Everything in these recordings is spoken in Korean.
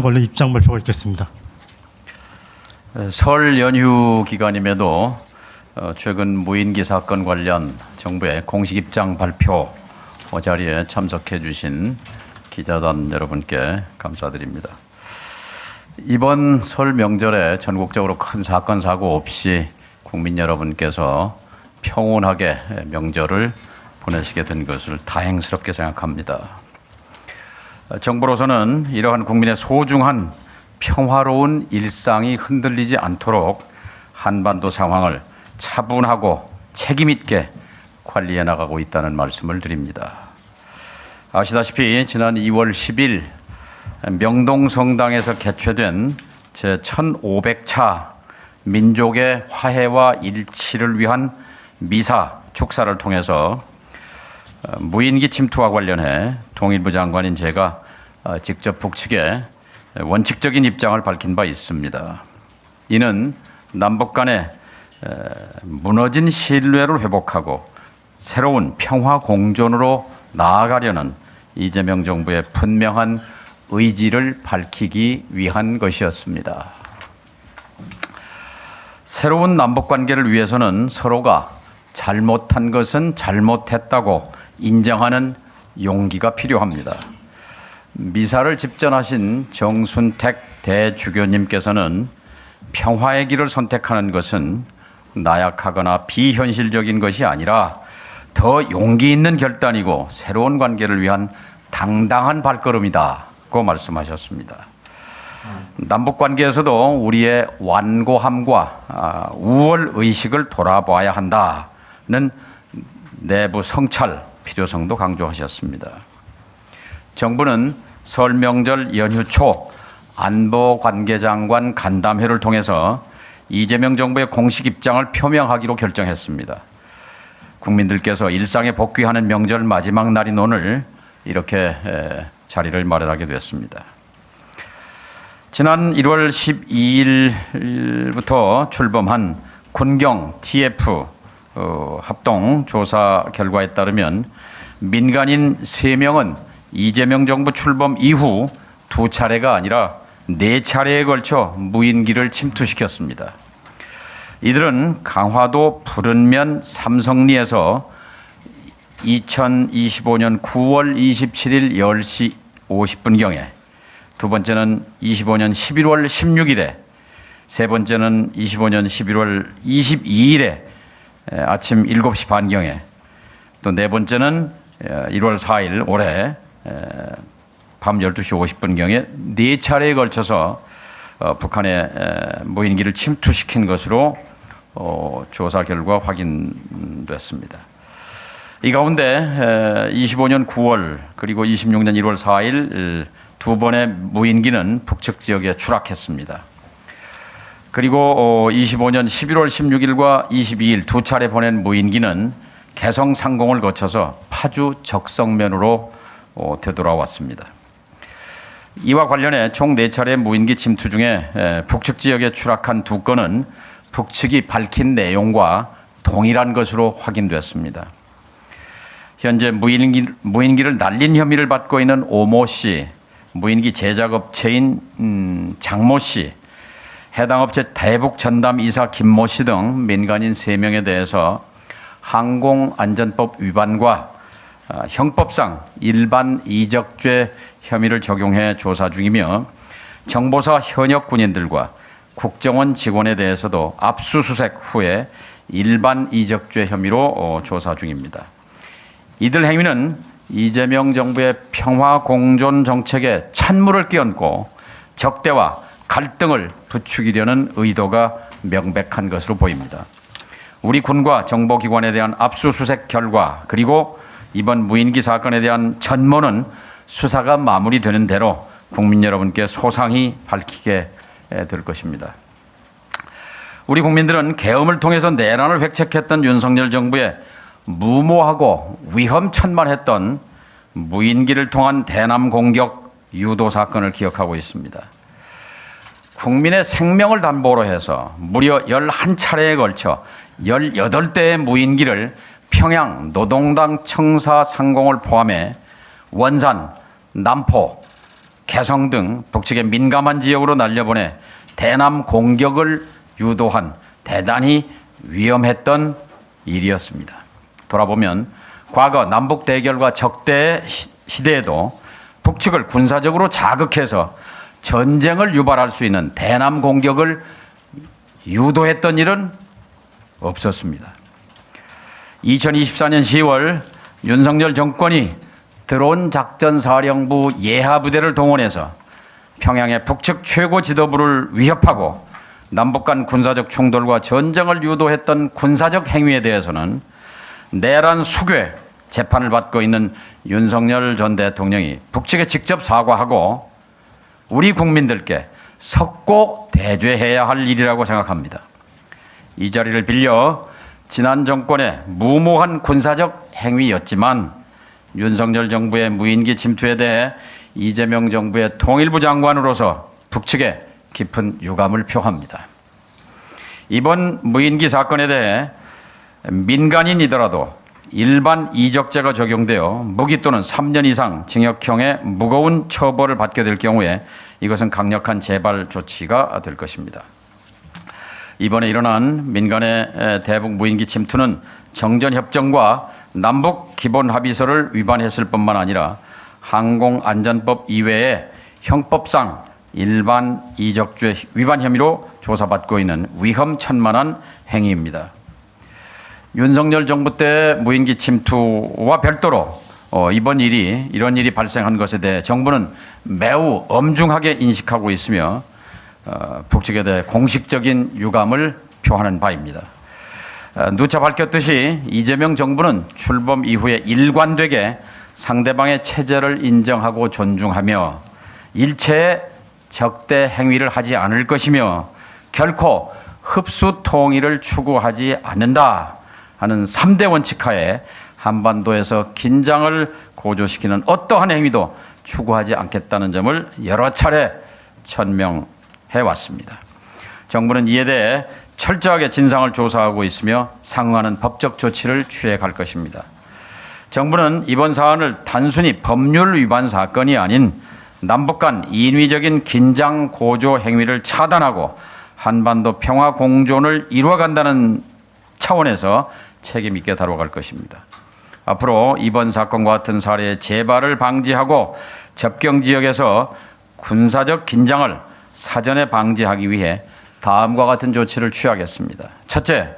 관련 입장 발표가 있겠습니다. 설 연휴 기간임에도 최근 무인기 사건 관련 정부의 공식 입장 발표 자리에 참석해 주신 기자단 여러분께 감사드립니다. 이번 설 명절에 전국적으로 큰 사건 사고 없이 국민 여러분께서 평온하게 명절을 보내시게 된 것을 다행스럽게 생각합니다. 정부로서는 이러한 국민의 소중한 평화로운 일상이 흔들리지 않도록 한반도 상황을 차분하고 책임 있게 관리해 나가고 있다는 말씀을 드립니다. 아시다시피 지난 2월 10일 명동성당에서 개최된 제1500차 민족의 화해와 일치를 위한 미사 축사를 통해서 무인기 침투와 관련해 통일부 장관인 제가 직접 북측에 원칙적인 입장을 밝힌 바 있습니다. 이는 남북 간의 무너진 신뢰를 회복하고 새로운 평화 공존으로 나아가려는 이재명 정부의 분명한 의지를 밝히기 위한 것이었습니다. 새로운 남북 관계를 위해서는 서로가 잘못한 것은 잘못했다고 인정하는 용기가 필요합니다. 미사를 집전하신 정순택 대주교님께서는 평화의 길을 선택하는 것은 나약하거나 비현실적인 것이 아니라 더 용기 있는 결단이고 새로운 관계를 위한 당당한 발걸음이다고 말씀하셨습니다. 남북 관계에서도 우리의 완고함과 우월 의식을 돌아봐야 한다는 내부 성찰 필요성도 강조하셨습니다. 정부는 설 명절 연휴 초 안보관계장관 간담회를 통해서 이재명 정부의 공식 입장을 표명하기로 결정했습니다. 국민들께서 일상에 복귀하는 명절 마지막 날인 오늘 이렇게 자리를 마련하게 됐습니다. 지난 1월 12일부터 출범한 군경 TF 합동 조사 결과에 따르면 민간인 3명은 이재명 정부 출범 이후 2차례가 아니라 4차례에 걸쳐 무인기를 침투시켰습니다. 이들은 강화도 푸른면 삼성리에서 2025년 9월 27일 10시 50분경에, 두 번째는 25년 11월 16일에, 세 번째는 25년 11월 22일에 아침 7시 반경에, 또 네 번째는 1월 4일 올해 밤 12시 50분경에 4차례에 걸쳐서 북한의 무인기를 침투시킨 것으로 조사 결과 확인됐습니다. 이 가운데 25년 9월 그리고 26년 1월 4일 두 번의 무인기는 북측 지역에 추락했습니다. 그리고 25년 11월 16일과 22일 2차례 보낸 무인기는 개성 상공을 거쳐서 파주 적성면으로 되돌아왔습니다. 이와 관련해 총 4차례 무인기 침투 중에 북측 지역에 추락한 2건은 북측이 밝힌 내용과 동일한 것으로 확인됐습니다. 현재 무인기를 날린 혐의를 받고 있는 오모 씨, 무인기 제작업체인 장모 씨, 해당 업체 대북 전담 이사 김모 씨 등 민간인 3명에 대해서 항공안전법 위반과 형법상 일반 이적죄 혐의를 적용해 조사 중이며, 정보사 현역 군인들과 국정원 직원에 대해서도 압수수색 후에 일반 이적죄 혐의로 조사 중입니다. 이들 행위는 이재명 정부의 평화 공존 정책에 찬물을 끼얹고 적대와 갈등을 부추기려는 의도가 명백한 것으로 보입니다. 우리 군과 정보기관에 대한 압수수색 결과, 그리고 이번 무인기 사건에 대한 전모는 수사가 마무리되는 대로 국민 여러분께 소상히 밝히게 될 것입니다. 우리 국민들은 계엄을 통해서 내란을 획책했던 윤석열 정부의 무모하고 위험천만했던 무인기를 통한 대남 공격 유도 사건을 기억하고 있습니다. 국민의 생명을 담보로 해서 무려 11차례에 걸쳐 18대의 무인기를 평양 노동당 청사 상공을 포함해 원산, 남포, 개성 등 북측의 민감한 지역으로 날려보내 대남 공격을 유도한 대단히 위험했던 일이었습니다. 돌아보면 과거 남북 대결과 적대 시대에도 북측을 군사적으로 자극해서 전쟁을 유발할 수 있는 대남 공격을 유도했던 일은 없었습니다. 2024년 10월 윤석열 정권이 드론 작전사령부 예하부대를 동원해서 평양의 북측 최고 지도부를 위협하고 남북 간 군사적 충돌과 전쟁을 유도했던 군사적 행위에 대해서는 내란 수괴 재판을 받고 있는 윤석열 전 대통령이 북측에 직접 사과하고 우리 국민들께 석고 대죄해야 할 일이라고 생각합니다. 이 자리를 빌려 지난 정권의 무모한 군사적 행위였지만 윤석열 정부의 무인기 침투에 대해 이재명 정부의 통일부 장관으로서 북측에 깊은 유감을 표합니다. 이번 무인기 사건에 대해 민간인이더라도 일반 이적죄가 적용되어 무기 또는 3년 이상 징역형의 무거운 처벌을 받게 될 경우에 이것은 강력한 재발 조치가 될 것입니다. 이번에 일어난 민간의 대북 무인기 침투는 정전협정과 남북 기본합의서를 위반했을 뿐만 아니라 항공안전법 이외에 형법상 일반 이적죄 위반 혐의로 조사받고 있는 위험천만한 행위입니다. 윤석열 정부 때 무인기 침투와 별도로 이런 일이 발생한 것에 대해 정부는 매우 엄중하게 인식하고 있으며 북측에 대해 공식적인 유감을 표하는 바입니다. 누차 밝혔듯이 이재명 정부는 출범 이후에 일관되게 상대방의 체제를 인정하고 존중하며 일체의 적대 행위를 하지 않을 것이며 결코 흡수 통일을 추구하지 않는다 하는 3대 원칙 하에 한반도에서 긴장을 고조시키는 어떠한 행위도 추구하지 않겠다는 점을 여러 차례 천명해 왔습니다. 정부는 이에 대해 철저하게 진상을 조사하고 있으며 상응하는 법적 조치를 취해갈 것입니다. 정부는 이번 사안을 단순히 법률 위반 사건이 아닌 남북 간 인위적인 긴장 고조 행위를 차단하고 한반도 평화 공존을 이루어간다는 차원에서 책임 있게 다뤄갈 것입니다. 앞으로 이번 사건과 같은 사례의 재발을 방지하고 접경 지역에서 군사적 긴장을 사전에 방지하기 위해 다음과 같은 조치를 취하겠습니다. 첫째,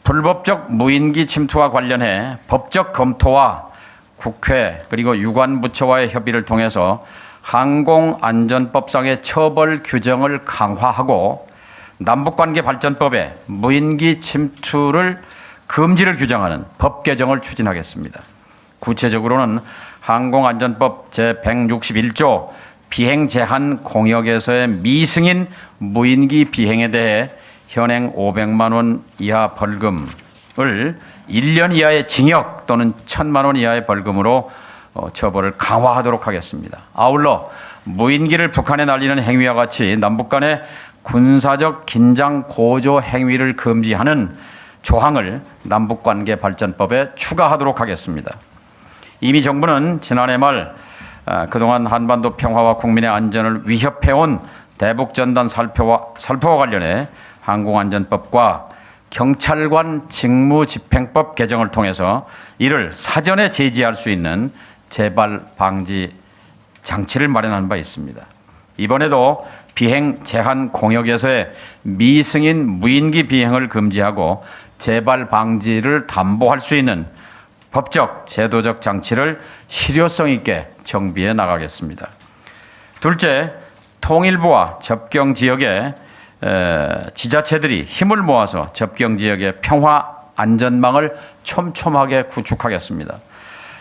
불법적 무인기 침투와 관련해 법적 검토와 국회 그리고 유관부처와의 협의를 통해서 항공안전법상의 처벌 규정을 강화하고 남북관계 발전법에 무인기 침투를 금지를 규정하는 법 개정을 추진하겠습니다. 구체적으로는 항공안전법 제161조 비행 제한 공역에서의 미승인 무인기 비행에 대해 현행 500만 원 이하 벌금을 1년 이하의 징역 또는 1,000만 원 이하의 벌금으로 처벌을 강화하도록 하겠습니다. 아울러 무인기를 북한에 날리는 행위와 같이 남북 간의 군사적 긴장 고조 행위를 금지하는 조항을 남북관계 발전법에 추가하도록 하겠습니다. 이미 정부는 지난해 말 그동안 한반도 평화와 국민의 안전을 위협해온 대북전단 살포와 관련해 항공안전법과 경찰관 직무집행법 개정을 통해서 이를 사전에 제지할 수 있는 재발 방지 장치를 마련한 바 있습니다. 이번에도 비행 제한 공역에서의 미승인 무인기 비행을 금지하고 재발 방지를 담보할 수 있는 법적, 제도적 장치를 실효성 있게 정비해 나가겠습니다. 둘째, 통일부와 접경 지역의 지자체들이 힘을 모아서 접경 지역의 평화 안전망을 촘촘하게 구축하겠습니다.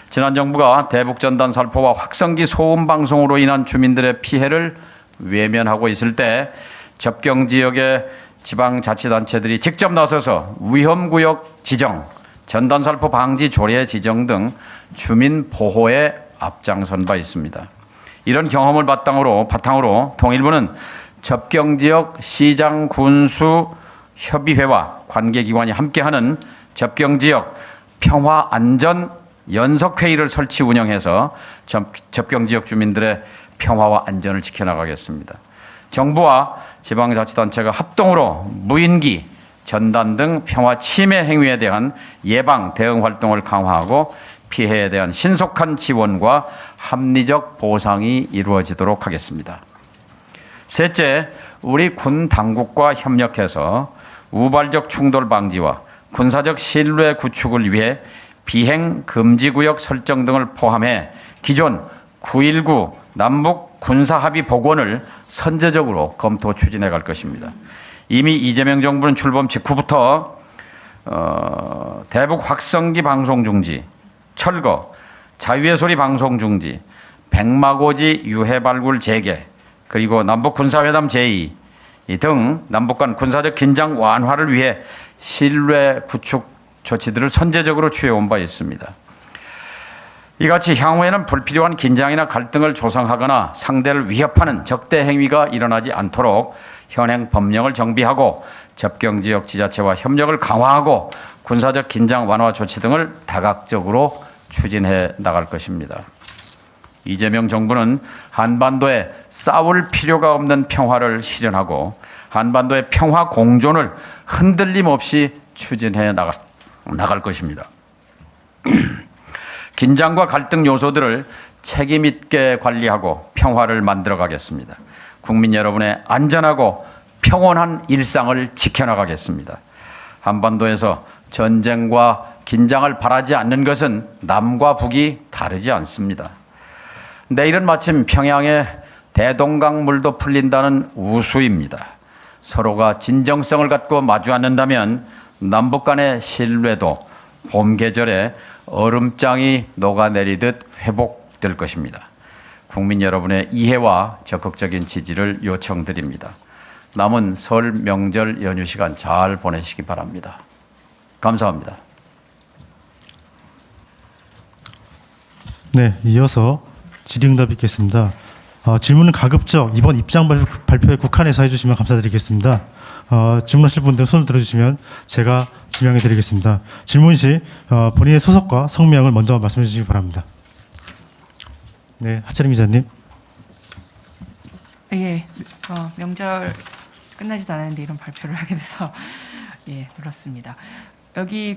지난 정부가 대북전단 살포와 확성기 소음 방송으로 인한 주민들의 피해를 외면하고 있을 때 접경 지역의 지방자치단체들이 직접 나서서 위험구역 지정, 전단살포 방지 조례 지정 등 주민 보호에 앞장선 바 있습니다. 이런 경험을 바탕으로 통일부는 접경지역 시장 군수 협의회와 관계기관이 함께하는 접경지역 평화안전 연석회의를 설치 운영해서 접경지역 주민들의 평화와 안전을 지켜나가겠습니다. 정부와 지방자치단체가 합동으로 무인기, 전단 등 평화 침해 행위에 대한 예방 대응 활동을 강화하고 피해에 대한 신속한 지원과 합리적 보상이 이루어지도록 하겠습니다. 셋째, 우리 군 당국과 협력해서 우발적 충돌 방지와 군사적 신뢰 구축을 위해 비행 금지 구역 설정 등을 포함해 기존 9.19 남북 군사 합의 복원을 선제적으로 검토 추진해 갈 것입니다. 이미 이재명 정부는 출범 직후부터 대북 확성기 방송 중지, 철거, 자유의 소리 방송 중지, 백마고지 유해 발굴 재개, 그리고 남북 군사회담 제의 등 남북 간 군사적 긴장 완화를 위해 신뢰 구축 조치들을 선제적으로 취해온 바 있습니다. 이같이 향후에는 불필요한 긴장이나 갈등을 조성하거나 상대를 위협하는 적대 행위가 일어나지 않도록 현행 법령을 정비하고 접경지역 지자체와 협력을 강화하고 군사적 긴장 완화 조치 등을 다각적으로 추진해 나갈 것입니다. 이재명 정부는 한반도에 싸울 필요가 없는 평화를 실현하고 한반도의 평화 공존을 흔들림 없이 추진해 나갈 것입니다. 긴장과 갈등 요소들을 책임 있게 관리하고 평화를 만들어 가겠습니다. 국민 여러분의 안전하고 평온한 일상을 지켜나가겠습니다. 한반도에서 전쟁과 긴장을 바라지 않는 것은 남과 북이 다르지 않습니다. 내일은 마침 평양에 대동강물도 풀린다는 우수입니다. 서로가 진정성을 갖고 마주 앉는다면 남북 간의 신뢰도 봄 계절에 얼음장이 녹아내리듯 회복될 것입니다. 국민 여러분의 이해와 적극적인 지지를 요청드립니다. 남은 설 명절 연휴 시간 잘 보내시기 바랍니다. 감사합니다. 네, 이어서 질의응답 있겠습니다. 질문은 가급적 이번 입장 발표에 국한해서 해주시면 감사드리겠습니다. 질문하실 분들 손을 들어주시면 제가 지명해 드리겠습니다. 질문 시 본인의 소속과 성명을 먼저 말씀해 주시기 바랍니다. 네, 하철임 기자님. 예, 명절 끝나지도 않았는데 이런 발표를 하게 돼서 예, 놀랐습니다. 여기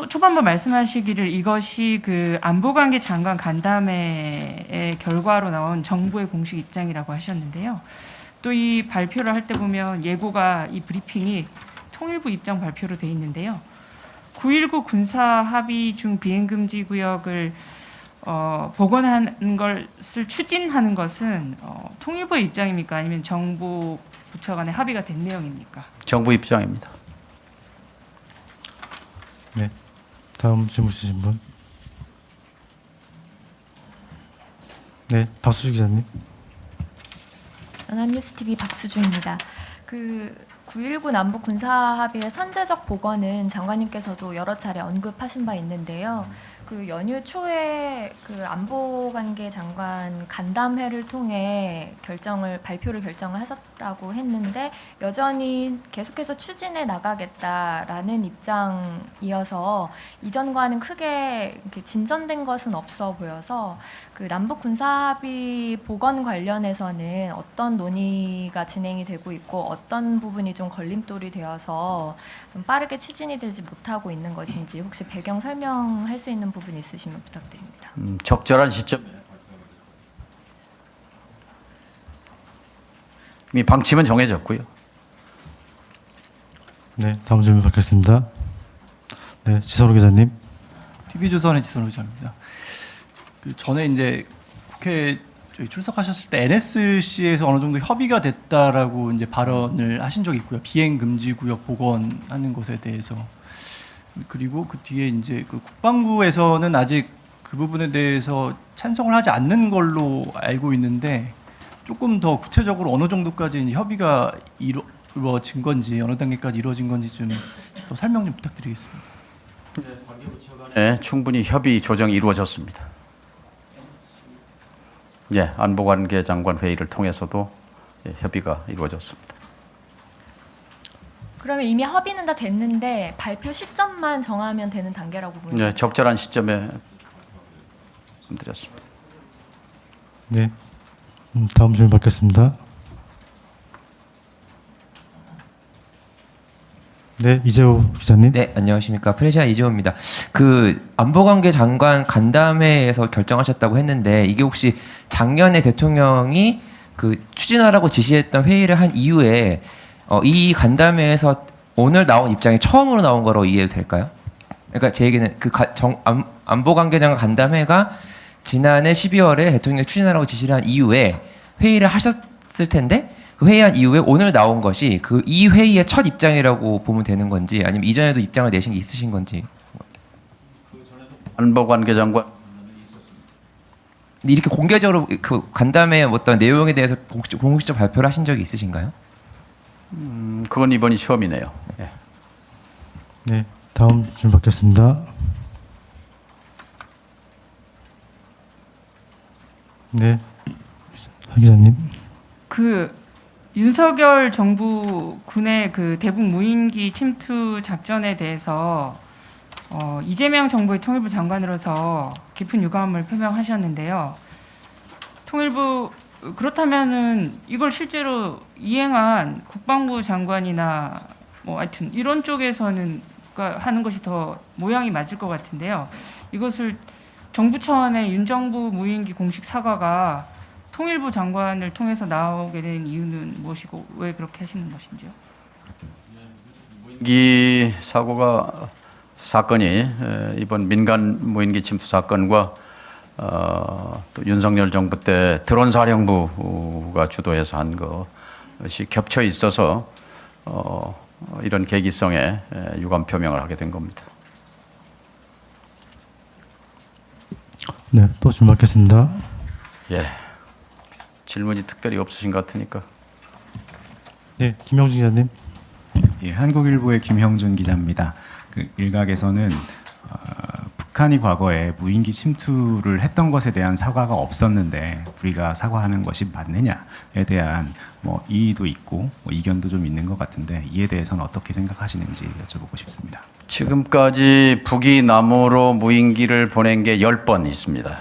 초반부 말씀하시기를 이것이 그 안보관계 장관 간담회의 결과로 나온 정부의 공식 입장이라고 하셨는데요. 또 이 발표를 할 때 보면 예고가 이 브리핑이 통일부 입장 발표로 돼 있는데요. 9.19 군사 합의 중 비행금지 구역을 복원하는 것을 추진하는 것은 통일부의 입장입니까? 아니면 정부 부처 간의 합의가 된 내용입니까? 정부 입장입니다. 네, 다음 질문 주신 분. 네, 박수주 기자님. 연합뉴스TV 박수주입니다. 9.19 남북 군사합의의 선제적 복원은 장관님께서도 여러 차례 언급하신 바 있는데요. 그 연휴 초에 그 안보관계 장관 간담회를 통해 발표를 결정을 하셨다고 했는데 여전히 계속해서 추진해 나가겠다라는 입장이어서 이전과는 크게 이렇게 진전된 것은 없어 보여서 그 남북 군사합의 복원 관련해서는 어떤 논의가 진행이 되고 있고 어떤 부분이 좀 걸림돌이 되어서 좀 빠르게 추진이 되지 못하고 있는 것인지 혹시 배경 설명할 수 있는 부분이 있으시면 부탁드립니다. 적절한 시점. 이미 방침은 정해졌고요. 네, 다음 질문 받겠습니다. 네, 지선호 기자님. TV조선의 지선호 기자입니다. 그 전에 이제 국회 출석하셨을 때 NSC에서 어느 정도 협의가 됐다라고 이제 발언을 하신 적이 있고요. 비행 금지 구역 복원하는 것에 대해서. 그리고 그 뒤에 이제 그 국방부에서는 아직 그 부분에 대해서 찬성을 하지 않는 걸로 알고 있는데 조금 더 구체적으로 어느 정도까지 이제 협의가 이루어진 건지 어느 단계까지 이루어진 건지 좀 더 설명 좀 부탁드리겠습니다. 네, 충분히 협의 조정이 이루어졌습니다. 예, 안보관계 장관 회의를 통해서도 협의가 이루어졌습니다. 그러면 이미 합의는 다 됐는데 발표 시점만 정하면 되는 단계라고 보입니다. 네, 적절한 시점에 말씀드렸습니다. 네. 다음 질문 받겠습니다. 네, 이재호 기자님. 네, 안녕하십니까. 프레시아 이재호입니다. 그 안보관계 장관 간담회에서 결정하셨다고 했는데 이게 혹시 작년에 대통령이 그 추진하라고 지시했던 회의를 한 이후에 이 간담회에서 오늘 나온 입장이 처음으로 나온 거로 이해해도 될까요? 그러니까 제 얘기는 그 안보관계장관 간담회가 지난해 12월에 대통령이 추진하라고 지시를 한 이후에 회의를 하셨을 텐데 그 회의한 이후에 오늘 나온 것이 그 이 회의의 첫 입장이라고 보면 되는 건지 아니면 이전에도 입장을 내신 게 있으신 건지. 안보관계장관 근데 이렇게 공개적으로 그 간담회 어떤 내용에 대해서 공식적 발표를 하신 적이 있으신가요? 그건 이번이 처음이네요. 예. 네, 다음 질문 받겠습니다. 네, 하 기자님. 그 윤석열 정부 군의 그 대북 무인기 침투 작전에 대해서 이재명 정부의 통일부 장관으로서 깊은 유감을 표명하셨는데요. 통일부 그렇다면은 이걸 실제로 이행한 국방부 장관이나 뭐 하여튼 이런 쪽에서는 하는 것이 더 모양이 맞을 것 같은데요. 이것을 정부 차원의 윤 정부 무인기 공식 사과가 통일부 장관을 통해서 나오게 된 이유는 무엇이고 왜 그렇게 하시는 것인지요? 무인기 사건이 이번 민간 무인기 침투 사건과 또 윤석열 정부 때 드론 사령부가 주도해서 한 것이 겹쳐 있어서 이런 계기성에 유감 표명을 하게 된 겁니다. 네, 또 질문 받겠습니다. 예, 질문이 특별히 없으신 것 같으니까. 네, 김영준 기자님. 예, 한국일보의 김형준 기자입니다. 그 일각에서는 북한이 과거에 무인기 침투를 했던 것에 대한 사과가 없었는데 우리가 사과하는 것이 맞느냐에 대한 뭐 이의도 있고 뭐 이견도 좀 있는 것 같은데 이에 대해서는 어떻게 생각하시는지 여쭤보고 싶습니다. 지금까지 북이 남으로 무인기를 보낸 게 10번 있습니다.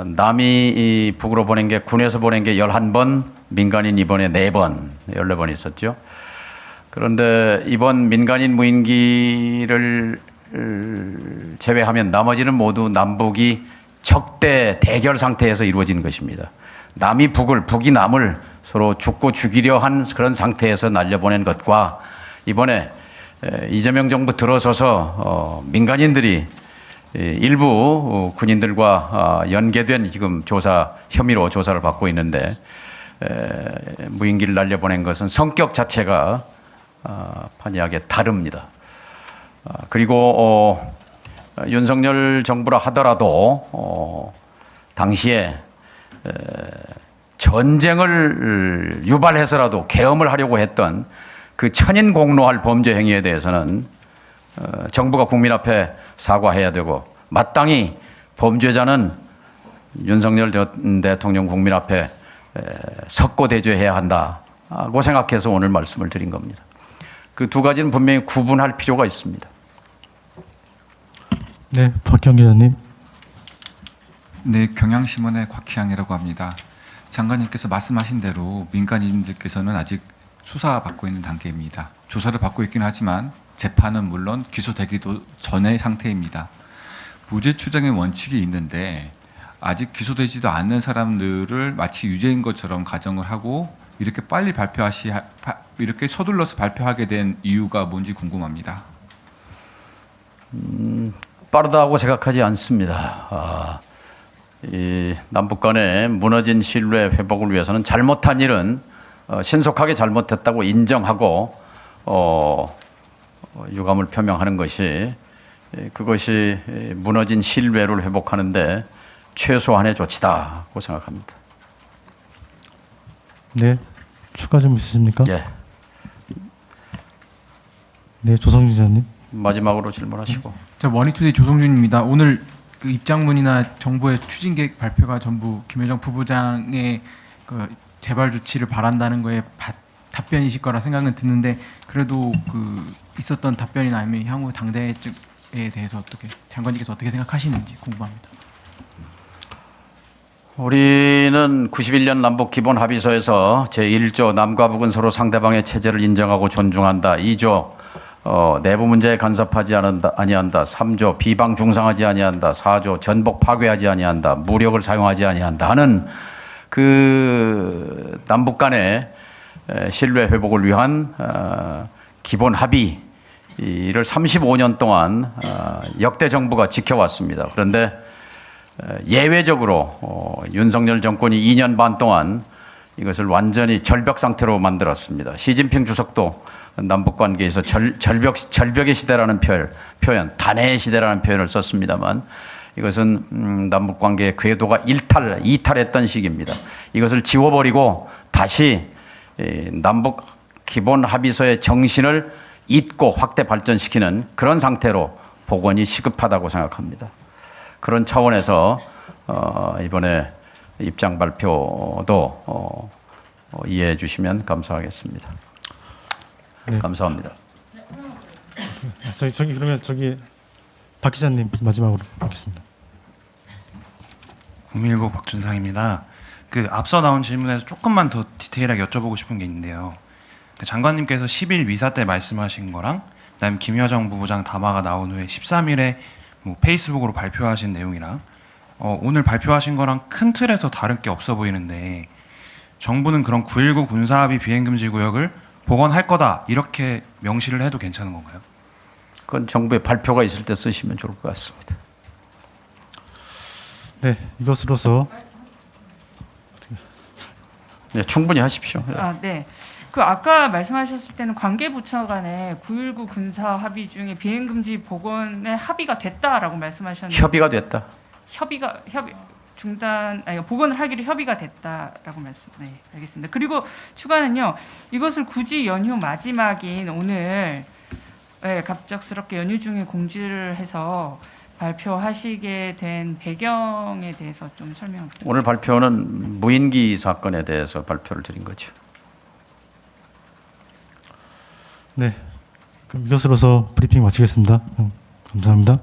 남이 북으로 보낸 게 군에서 보낸 게 11번, 민간인 이번에 4번, 14번 있었죠. 그런데 이번 민간인 무인기를 제외하면 나머지는 모두 남북이 적대 대결 상태에서 이루어진 것입니다. 남이 북이 남을 서로 죽고 죽이려 한 그런 상태에서 날려보낸 것과 이번에 이재명 정부 들어서서 민간인들이 일부 군인들과 연계된 지금 혐의로 조사를 받고 있는데 무인기를 날려보낸 것은 성격 자체가 판이하게 다릅니다. 그리고 윤석열 정부라 하더라도 당시에 전쟁을 유발해서라도 계엄을 하려고 했던 그 천인공노할 범죄 행위에 대해서는 정부가 국민 앞에 사과해야 되고 마땅히 범죄자는 윤석열 전 대통령 국민 앞에 석고대죄해야 한다고 생각해서 오늘 말씀을 드린 겁니다. 그 두 가지는 분명히 구분할 필요가 있습니다. 네, 박형 기자님. 네, 경향신문의 곽희양이라고 합니다. 장관님께서 말씀하신 대로 민간인들께서는 아직 수사받고 있는 단계입니다. 조사를 받고 있긴 하지만 재판은 물론 기소되기도 전의 상태입니다. 무죄 추정의 원칙이 있는데 아직 기소되지도 않는 사람들을 마치 유죄인 것처럼 가정을 하고 이렇게 빨리 이렇게 서둘러서 발표하게 된 이유가 뭔지 궁금합니다. 빠르다고 생각하지 않습니다. 이 남북 간의 무너진 신뢰 회복을 위해서는 잘못한 일은 신속하게 잘못했다고 인정하고 유감을 표명하는 것이 그것이 무너진 신뢰를 회복하는데 최소한의 조치다고 생각합니다. 네, 추가 좀 있으십니까? 예. 네, 조성준 기자님. 마지막으로 질문하시고. 저 머니투데이 조성준입니다. 오늘 그 입장문이나 정부의 추진 계획 발표가 전부 김여정 부부장의 그 재발 조치를 바란다는 거에 답변이실 거라 생각은 드는데 그래도 그 있었던 답변이나 아니면 향후 당대에 대해서 어떻게 장관님께서 어떻게 생각하시는지 궁금합니다. 우리는 91년 남북 기본 합의서에서 제1조 남과 북은 서로 상대방의 체제를 인정하고 존중한다. 2조 내부 문제에 간섭하지 아니한다. 3조 비방 중상하지 아니한다. 4조 전복 파괴하지 아니한다. 무력을 사용하지 아니한다 하는 그 남북 간의 신뢰 회복을 위한 기본 합의를 35년 동안 역대 정부가 지켜왔습니다. 그런데 예외적으로 윤석열 정권이 2년 반 동안 이것을 완전히 절벽 상태로 만들었습니다. 시진핑 주석도 남북 관계에서 절벽의 시대라는 표현, 단해의 시대라는 표현을 썼습니다만 이것은 남북 관계의 궤도가 이탈했던 시기입니다. 이것을 지워버리고 다시 남북 기본 합의서의 정신을 잊고 확대 발전시키는 그런 상태로 복원이 시급하다고 생각합니다. 그런 차원에서 이번에 입장 발표도 이해해 주시면 감사하겠습니다. 네. 감사합니다. 그러면 박 기자님 마지막으로 받겠습니다. 국민일보 박준상입니다. 그 앞서 나온 질문에서 조금만 더 디테일하게 여쭤보고 싶은 게 있는데요. 장관님께서 10일 위사 때 말씀하신 거랑 그다음에 김여정 부부장 담화가 나온 후에 13일에 뭐 페이스북으로 발표하신 내용이랑 오늘 발표하신 거랑 큰 틀에서 다를 게 없어 보이는데 정부는 그런 9.19 군사합의 비행금지 구역을 복원할 거다 이렇게 명시를 해도 괜찮은 건가요? 그건 정부의 발표가 있을 때 쓰시면 좋을 것 같습니다. 네, 이것으로서 네, 충분히 하십시오. 네. 그 아까 말씀하셨을 때는 관계부처 간에 9.19 군사 합의 중에 비행금지 복원에 합의가 됐다라고 말씀하셨는데 협의가 됐다. 복원을 하기로 협의가 됐다라고 네, 알겠습니다. 그리고 추가는요. 이것을 굳이 연휴 마지막인 오늘 갑작스럽게 연휴 중에 공지를 해서 발표하시게 된 배경에 대해서 좀 설명 부탁드립니다. 오늘 발표는 무인기 사건에 대해서 발표를 드린 거죠. 네, 그럼 이것으로서 브리핑 마치겠습니다. 감사합니다.